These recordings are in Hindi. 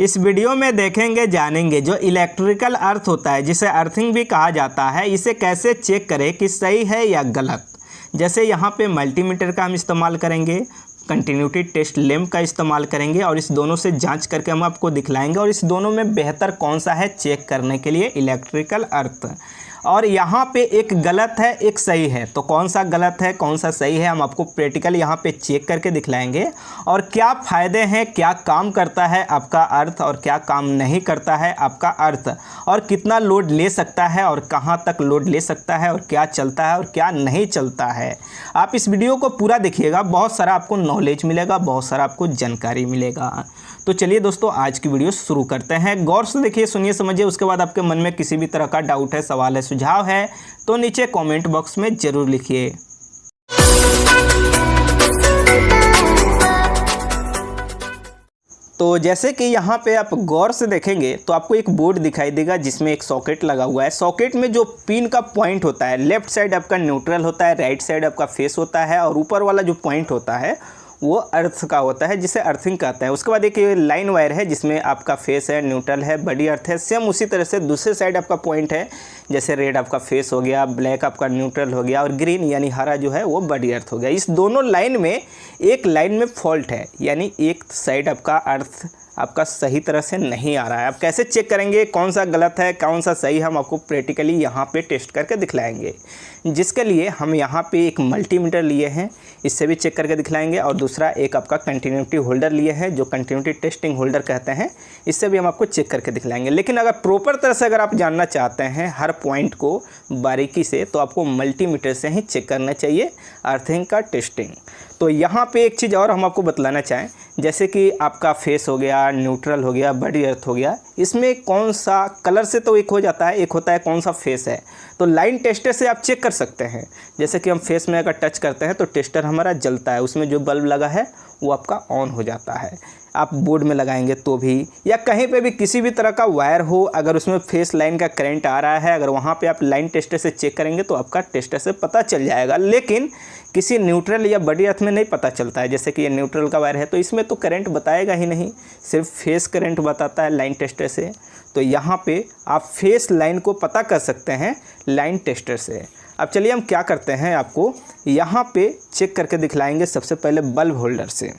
इस वीडियो में देखेंगे जानेंगे जो इलेक्ट्रिकल अर्थ होता है जिसे अर्थिंग भी कहा जाता है, इसे कैसे चेक करें कि सही है या गलत। जैसे यहाँ पे मल्टीमीटर का हम इस्तेमाल करेंगे, कंटिन्यूटी टेस्ट लैंप का इस्तेमाल करेंगे और इस दोनों से जांच करके हम आपको दिखलाएंगे और इस दोनों में बेहतर कौन सा है चेक करने के लिए इलेक्ट्रिकल अर्थ। और यहाँ पे एक गलत है एक सही है, तो कौन सा गलत है कौन सा सही है हम आपको प्रैक्टिकल यहाँ पे चेक करके दिखलाएंगे और क्या फ़ायदे हैं, क्या काम करता है आपका अर्थ और क्या काम नहीं करता है आपका अर्थ, और कितना लोड ले सकता है और कहाँ तक लोड ले सकता है और क्या चलता है और क्या नहीं चलता है। आप इस वीडियो को पूरा देखिएगा, बहुत सारा आपको नॉलेज मिलेगा, बहुत सारा आपको जानकारी मिलेगा। तो चलिए दोस्तों आज की वीडियो शुरू करते हैं। गौर से देखिए, सुनिए, समझिए। उसके बाद आपके मन में किसी भी तरह का डाउट है, सवाल है, सुझाव है तो नीचे कमेंट बॉक्स में ज़रूर लिखिए। तो जैसे कि यहाँ पे आप गौर से देखेंगे तो आपको एक बोर्ड दिखाई देगा जिसमें एक सॉकेट लगा हुआ है। सॉकेट में जो पिन का पॉइंट होता है, लेफ्ट साइड आपका न्यूट्रल होता है, राइट साइड आपका फेस होता है और ऊपर वाला जो पॉइंट होता है वो अर्थ का होता है जिसे अर्थिंग कहते हैं। उसके बाद एक लाइन वायर है जिसमें आपका फेस है, न्यूट्रल है, बड़ी अर्थ है। सेम उसी तरह से दूसरे साइड आपका पॉइंट है, जैसे रेड आपका फेस हो गया, ब्लैक आपका न्यूट्रल हो गया और ग्रीन यानी हरा जो है वो बड़ी अर्थ हो गया। इस दोनों लाइन में एक लाइन में फॉल्ट है, यानी एक साइड आपका अर्थ आपका सही तरह से नहीं आ रहा है। आप कैसे चेक करेंगे कौन सा गलत है कौन सा सही, हम आपको प्रैक्टिकली यहाँ पे टेस्ट करके दिखलाएंगे। जिसके लिए हम यहाँ पे एक मल्टीमीटर लिए हैं, इससे भी चेक करके दिखलाएंगे, और दूसरा एक आपका कंटिन्यूटी होल्डर लिए हैं जो कंटिन्यूटी टेस्टिंग होल्डर कहते हैं, इससे भी हम आपको चेक करके दिखलाएंगे। लेकिन अगर प्रॉपर तरह से अगर आप जानना चाहते हैं हर पॉइंट को बारीकी से, तो आपको मल्टीमीटर से ही चेक करना चाहिए अर्थिंग का टेस्टिंग। तो यहाँ पे एक चीज़ और हम आपको बतलाना चाहें, जैसे कि आपका फेस हो गया, न्यूट्रल हो गया, बड़ी अर्थ हो गया, इसमें कौन सा कलर से तो एक हो जाता है, एक होता है कौन सा फेस है। तो लाइन टेस्टर से आप चेक कर सकते हैं। जैसे कि हम फेस में अगर टच करते हैं तो टेस्टर हमारा जलता है, उसमें जो बल्ब लगा है वो आपका ऑन हो जाता है। आप बोर्ड में लगाएंगे तो भी, या कहीं पे भी किसी भी तरह का वायर हो, अगर उसमें फेस लाइन का करंट आ रहा है, अगर वहाँ पे आप लाइन टेस्टर से चेक करेंगे तो आपका टेस्टर से पता चल जाएगा। लेकिन किसी न्यूट्रल या बड़ी अर्थ में नहीं पता चलता है। जैसे कि ये न्यूट्रल का वायर है तो इसमें तो करंट बताएगा ही नहीं, सिर्फ फेस करंट बताता है लाइन टेस्टर से। तो यहाँ पे आप फेस लाइन को पता कर सकते हैं लाइन टेस्टर से। अब चलिए हम क्या करते हैं, आपको यहाँ पे चेक करके दिखलाएंगे सबसे पहले बल्ब होल्डर से।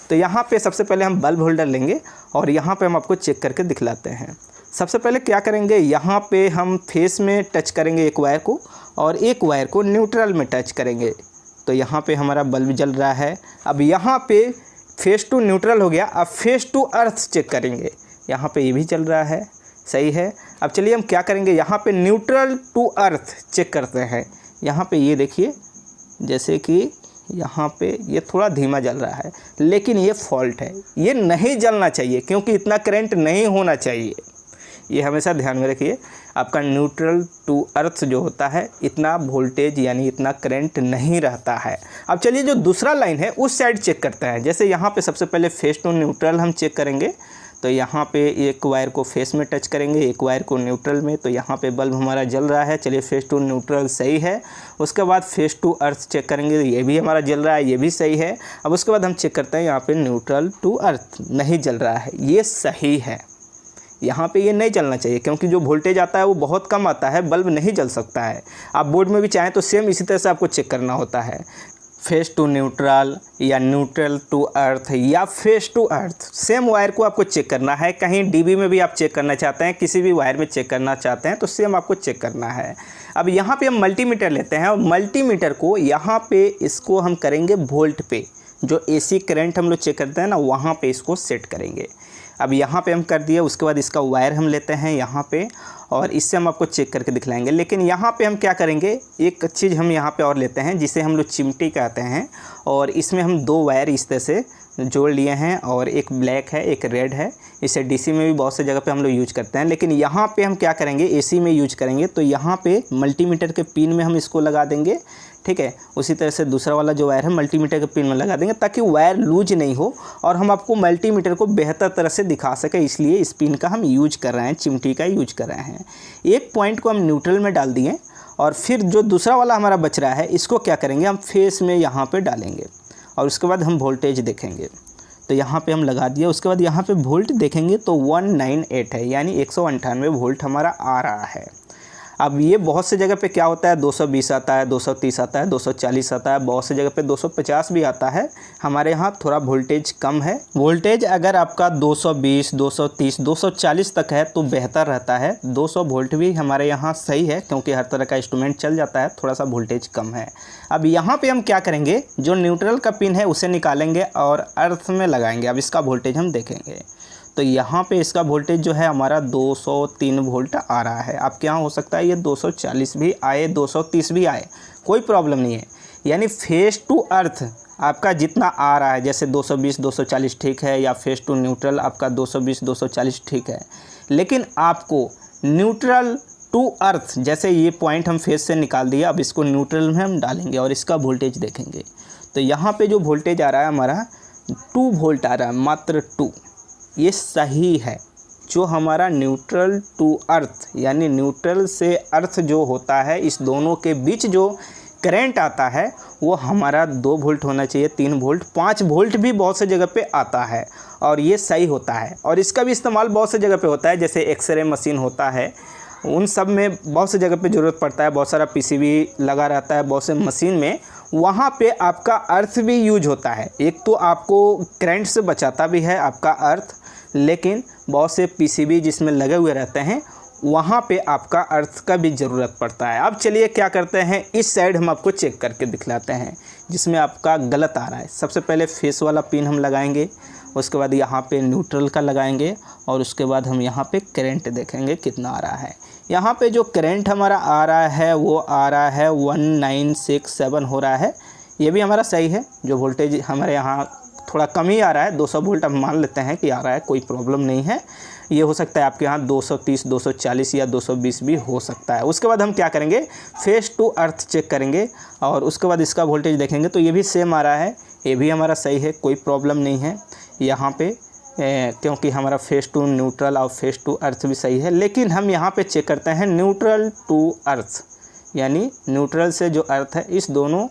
तो यहाँ पे सबसे पहले हम बल्ब होल्डर लेंगे और यहाँ पे हम आपको चेक करके दिखलाते हैं। सबसे पहले क्या करेंगे, यहाँ पे हम फेस में टच करेंगे एक वायर को और एक वायर को न्यूट्रल में टच करेंगे, तो यहाँ पे हमारा बल्ब जल रहा है। अब यहाँ पे फेस टू न्यूट्रल हो गया, अब फेस टू अर्थ चेक करेंगे, यहाँ पे ये भी चल रहा है, सही है। अब चलिए हम क्या करेंगे, यहाँ पे न्यूट्रल टू अर्थ चेक करते हैं। यहाँ पे ये देखिए, जैसे कि यहाँ पे ये थोड़ा धीमा जल रहा है, लेकिन ये फॉल्ट है, ये नहीं जलना चाहिए क्योंकि इतना करंट नहीं होना चाहिए। ये हमेशा ध्यान में रखिए, आपका न्यूट्रल टू अर्थ जो होता है इतना वोल्टेज यानी इतना करंट नहीं रहता है। अब चलिए जो दूसरा लाइन है उस साइड चेक करते हैं। जैसे यहाँ पे सबसे पहले फेस टू न्यूट्रल हम चेक करेंगे, तो यहाँ पे एक वायर को फेस में टच करेंगे, एक वायर को न्यूट्रल में, तो यहाँ पे बल्ब हमारा जल रहा है। चलिए फेस टू न्यूट्रल सही है। उसके बाद फेस टू अर्थ चेक करेंगे, ये भी हमारा जल रहा है, ये भी सही है। अब उसके बाद हम चेक करते हैं, यहाँ पे न्यूट्रल टू अर्थ नहीं जल रहा है, ये सही है। यहाँ पे ये नहीं चलना चाहिए क्योंकि जो वोल्टेज आता है वो बहुत कम आता है, बल्ब नहीं जल सकता है। आप बोर्ड में भी चाहें तो सेम इसी तरह से आपको चेक करना होता है, फेस टू न्यूट्रल या न्यूट्रल टू अर्थ या phase to earth, same wire को आपको चेक करना है। कहीं डीबी में भी आप चेक करना चाहते हैं, किसी भी वायर में चेक करना चाहते हैं तो सेम आपको चेक करना है। अब यहाँ पे हम मल्टीमीटर लेते हैं और मल्टीमीटर को यहाँ पे इसको हम करेंगे वोल्ट पे, जो एसी करंट हम लोग चेक करते हैं ना वहाँ पे इसको सेट करेंगे। अब यहाँ पे हम कर दिए, उसके बाद इसका वायर हम लेते हैं यहाँ पे और इससे हम आपको चेक करके दिखलाएंगे। लेकिन यहाँ पे हम क्या करेंगे, एक चीज़ हम यहाँ पे और लेते हैं जिसे हम लोग चिमटी कहते हैं, और इसमें हम दो वायर इस तरह से जोड़ लिए हैं और एक ब्लैक है एक रेड है। इसे डीसी में भी बहुत से जगह पे हम लोग यूज करते हैं, लेकिन यहाँ पे हम क्या करेंगे एसी में यूज करेंगे। तो यहाँ पे मल्टीमीटर के पिन में हम इसको लगा देंगे, ठीक है। उसी तरह से दूसरा वाला जो वायर है मल्टीमीटर के पिन में लगा देंगे ताकि वायर लूज नहीं हो और हम आपको मल्टीमीटर को बेहतर तरह से दिखा सके, इसलिए इस पिन का हम यूज कर रहे हैं, चिमटी का यूज कर रहे हैं। एक पॉइंट को हम न्यूट्रल में डाल दिए और फिर जो दूसरा वाला हमारा बच रहा है इसको क्या करेंगे, हम फेस में यहाँ पे डालेंगे और उसके बाद हम वोल्टेज देखेंगे। तो यहाँ पे हम लगा दिया। उसके बाद यहाँ पे वोल्ट देखेंगे तो 198 है, यानी 198 वोल्ट हमारा आ रहा है। अब ये बहुत से जगह पे क्या होता है 220 आता है, 230 आता है, 240 आता है, बहुत से जगह पे 250 भी आता है। हमारे यहाँ थोड़ा वोल्टेज कम है। वोल्टेज अगर आपका 220, 230, 240 तक है तो बेहतर रहता है। 200 वोल्ट भी हमारे यहाँ सही है, क्योंकि हर तरह का इंस्ट्रूमेंट चल जाता है, थोड़ा सा वोल्टेज कम है। अब यहाँ पर हम क्या करेंगे, जो न्यूट्रल का पिन है उसे निकालेंगे और अर्थ में लगाएंगे। अब इसका वोल्टेज हम देखेंगे तो यहाँ पे इसका वोल्टेज जो है हमारा 203 वोल्ट आ रहा है। आपके यहाँ हो सकता है ये 240 भी आए, 230 भी आए, कोई प्रॉब्लम नहीं है। यानी फेस टू अर्थ आपका जितना आ रहा है, जैसे 220, 240 ठीक है, या फेस टू न्यूट्रल आपका 220, 240 ठीक है। लेकिन आपको न्यूट्रल टू अर्थ, जैसे ये पॉइंट हम फेस से निकाल दिया, अब इसको न्यूट्रल में हम डालेंगे और इसका वोल्टेज देखेंगे। तो यहाँ पे जो वोल्टेज आ रहा है हमारा 2 वोल्ट आ रहा है, मात्र 2। ये सही है। जो हमारा न्यूट्रल टू अर्थ, यानी न्यूट्रल से अर्थ जो होता है, इस दोनों के बीच जो करंट आता है वो हमारा 2 वोल्ट होना चाहिए, 3 वोल्ट, 5 वोल्ट भी बहुत से जगह पे आता है और ये सही होता है। और इसका भी इस्तेमाल बहुत से जगह पे होता है, जैसे एक्सरे मशीन होता है, उन सब में बहुत से जगह पे ज़रूरत पड़ता है। बहुत सारा पीसीबी लगा रहता है बहुत से मशीन में, वहाँ पे आपका अर्थ भी यूज होता है। एक तो आपको करंट से बचाता भी है आपका अर्थ, लेकिन बहुत से पीसीबी जिसमें लगे हुए रहते हैं वहाँ पे आपका अर्थ का भी ज़रूरत पड़ता है। अब चलिए क्या करते हैं, इस साइड हम आपको चेक करके दिखलाते हैं जिसमें आपका गलत आ रहा है। सबसे पहले फेस वाला पिन हम लगाएंगे, उसके बाद यहाँ पे न्यूट्रल का लगाएंगे और उसके बाद हम यहाँ पे करंट देखेंगे कितना आ रहा है। यहाँ पे जो करंट हमारा आ रहा है वो आ रहा है 1967 हो रहा है। ये भी हमारा सही है। जो वोल्टेज हमारे यहाँ थोड़ा कम ही आ रहा है, 200 वोल्ट हम मान लेते हैं कि आ रहा है, कोई प्रॉब्लम नहीं है। ये हो सकता है आपके यहाँ 230, 240 या 220 भी हो सकता है। उसके बाद हम क्या करेंगे, फेस टू अर्थ चेक करेंगे और उसके बाद इसका वोल्टेज देखेंगे तो ये भी सेम आ रहा है, ये भी हमारा सही है, कोई प्रॉब्लम नहीं है यहाँ पे, क्योंकि हमारा फेस टू न्यूट्रल और फेस टू अर्थ भी सही है। लेकिन हम यहाँ पे चेक करते हैं न्यूट्रल टू अर्थ, यानी न्यूट्रल से जो अर्थ है, इस दोनों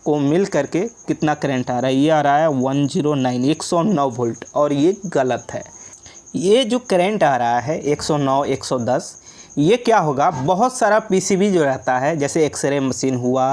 को मिल करके कितना करंट आ रहा है। ये आ रहा है 109, 109 वोल्ट, और ये गलत है। ये जो करंट आ रहा है 109, 110, ये क्या होगा, बहुत सारा पीसीबी जो रहता है, जैसे एक्सरे मशीन हुआ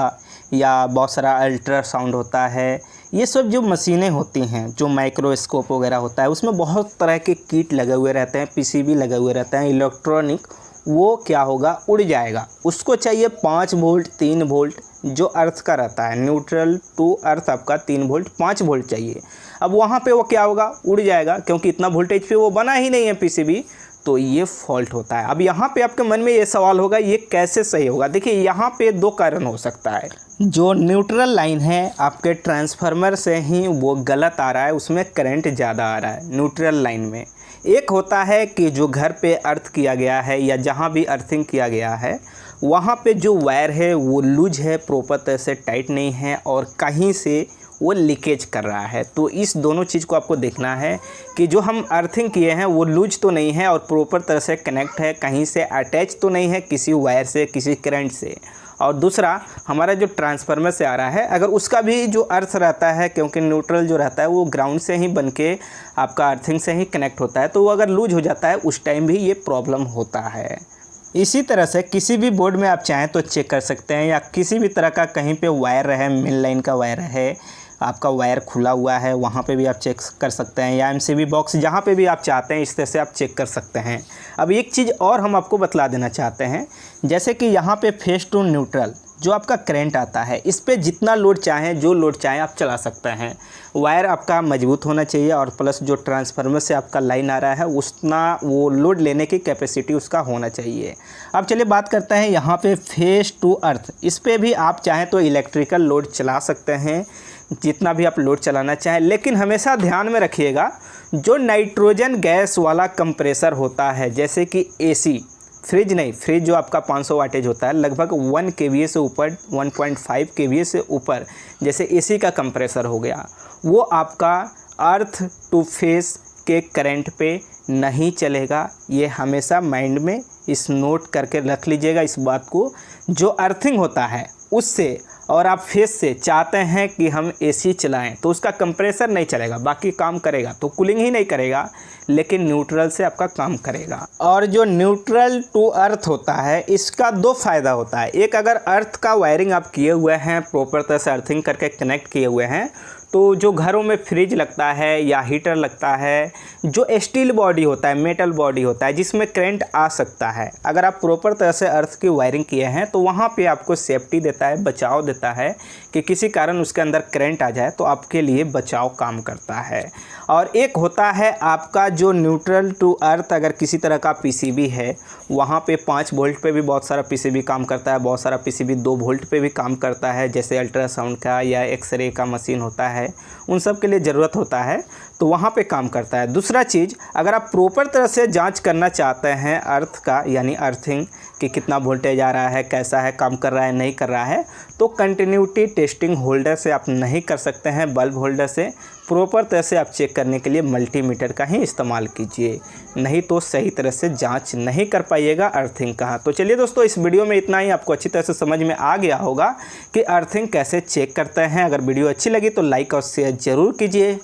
या बहुत सारा अल्ट्रासाउंड होता है, ये सब जो मशीनें होती हैं, जो माइक्रोस्कोप वगैरह होता है, उसमें बहुत तरह के किट लगे हुए रहते हैं, पीसीबी लगे हुए रहते हैं, इलेक्ट्रॉनिक, वो क्या होगा, उड़ जाएगा। उसको चाहिए 5 वोल्ट, 3 वोल्ट, जो अर्थ का रहता है, न्यूट्रल टू अर्थ आपका 3 वोल्ट, 5 वोल्ट चाहिए। अब वहाँ पे वो क्या होगा, उड़ जाएगा, क्योंकि इतना वोल्टेज पे वो बना ही नहीं है पीसीबी, तो ये फॉल्ट होता है। अब यहाँ पे आपके मन में ये सवाल होगा, ये कैसे सही होगा। देखिए यहाँ पे 2 कारण हो सकता है। जो न्यूट्रल लाइन है आपके ट्रांसफार्मर से ही वो गलत आ रहा है, उसमें करंट ज़्यादा आ रहा है न्यूट्रल लाइन में। एक होता है कि जो घर पे अर्थ किया गया है या जहाँ भी अर्थिंग किया गया है, वहाँ पे जो वायर है वो लूज है, प्रॉपर तरह से टाइट नहीं है और कहीं से वो लीकेज कर रहा है। तो इस दोनों चीज़ को आपको देखना है कि जो हम अर्थिंग किए हैं वो लूज तो नहीं है और प्रॉपर तरह से कनेक्ट है, कहीं से अटैच तो नहीं है किसी वायर से, किसी करंट से। और दूसरा, हमारा जो ट्रांसफार्मर से आ रहा है, अगर उसका भी जो अर्थ रहता है, क्योंकि न्यूट्रल जो रहता है वो ग्राउंड से ही बन के आपका अर्थिंग से ही कनेक्ट होता है, तो वो अगर लूज हो जाता है उस टाइम भी ये प्रॉब्लम होता है। इसी तरह से किसी भी बोर्ड में आप चाहें तो चेक कर सकते हैं, या किसी भी तरह का कहीं पे वायर रहे, मेन लाइन का वायर है, आपका वायर खुला हुआ है, वहाँ पे भी आप चेक कर सकते हैं, या एमसीबी बॉक्स, जहाँ पे भी आप चाहते हैं इस तरह से आप चेक कर सकते हैं। अब एक चीज़ और हम आपको बतला देना चाहते हैं, जैसे कि यहाँ पे फेस टू न्यूट्रल जो आपका करंट आता है, इस पर जितना लोड चाहें, जो लोड चाहें आप चला सकते हैं। वायर आपका मजबूत होना चाहिए और प्लस जो ट्रांसफार्मर से आपका लाइन आ रहा है उतना वो लोड लेने की कैपेसिटी उसका होना चाहिए। अब चलिए बात करते हैं यहाँ पे फेस टू अर्थ। इस पर भी आप चाहें तो इलेक्ट्रिकल लोड चला सकते हैं, जितना भी आप लोड चलाना चाहें, लेकिन हमेशा ध्यान में रखिएगा जो नाइट्रोजन गैस वाला कंप्रेसर होता है, जैसे कि एसी, फ्रिज नहीं, फ्रिज जो आपका 500 वाटेज होता है, लगभग 1 kVA से ऊपर, 1.5 kVA से ऊपर, जैसे एसी का कंप्रेसर हो गया, वो आपका अर्थ टू फेस के करंट पे नहीं चलेगा। ये हमेशा माइंड में इस नोट करके रख लीजिएगा इस बात को। जो अर्थिंग होता है उससे और आप फेस से चाहते हैं कि हम एसी चलाएं तो उसका कंप्रेसर नहीं चलेगा, बाकी काम करेगा तो कूलिंग ही नहीं करेगा, लेकिन न्यूट्रल से आपका काम करेगा। और जो न्यूट्रल टू अर्थ होता है इसका दो फ़ायदा होता है। एक, अगर अर्थ का वायरिंग आप किए हुए हैं, प्रॉपर तरह से अर्थिंग करके कनेक्ट किए हुए हैं, तो जो घरों में फ्रिज लगता है या हीटर लगता है, जो स्टील बॉडी होता है, मेटल बॉडी होता है जिसमें करंट आ सकता है, अगर आप प्रॉपर तरह से अर्थ की वायरिंग किए हैं तो वहाँ पे आपको सेफ्टी देता है, बचाव देता है कि किसी कारण उसके अंदर करंट आ जाए तो आपके लिए बचाव काम करता है। और एक होता है आपका जो न्यूट्रल टू अर्थ, अगर किसी तरह का पीसीबी है, वहाँ पे 5 वोल्ट पे भी बहुत सारा पीसीबी काम करता है, बहुत सारा पीसीबी 2 वोल्ट पे भी काम करता है, जैसे अल्ट्रासाउंड का या एक्सरे का मशीन होता है, उन सब के लिए ज़रूरत होता है तो वहाँ पे काम करता है। दूसरा चीज़, अगर आप प्रॉपर तरह से जांच करना चाहते हैं अर्थ का, यानी अर्थिंग कि कितना वोल्टेज आ रहा है, कैसा है, काम कर रहा है, नहीं कर रहा है, तो कंटिन्यूटी टेस्टिंग होल्डर से आप नहीं कर सकते हैं, बल्ब होल्डर से प्रॉपर तरह से आप चेक करने के लिए मल्टीमीटर का ही इस्तेमाल कीजिए, नहीं तो सही तरह से जांच नहीं कर पाइएगा अर्थिंग का। तो चलिए दोस्तों, इस वीडियो में इतना ही। आपको अच्छी तरह से समझ में आ गया होगा कि अर्थिंग कैसे चेक करते हैं। अगर वीडियो अच्छी लगी तो लाइक और शेयर ज़रूर कीजिए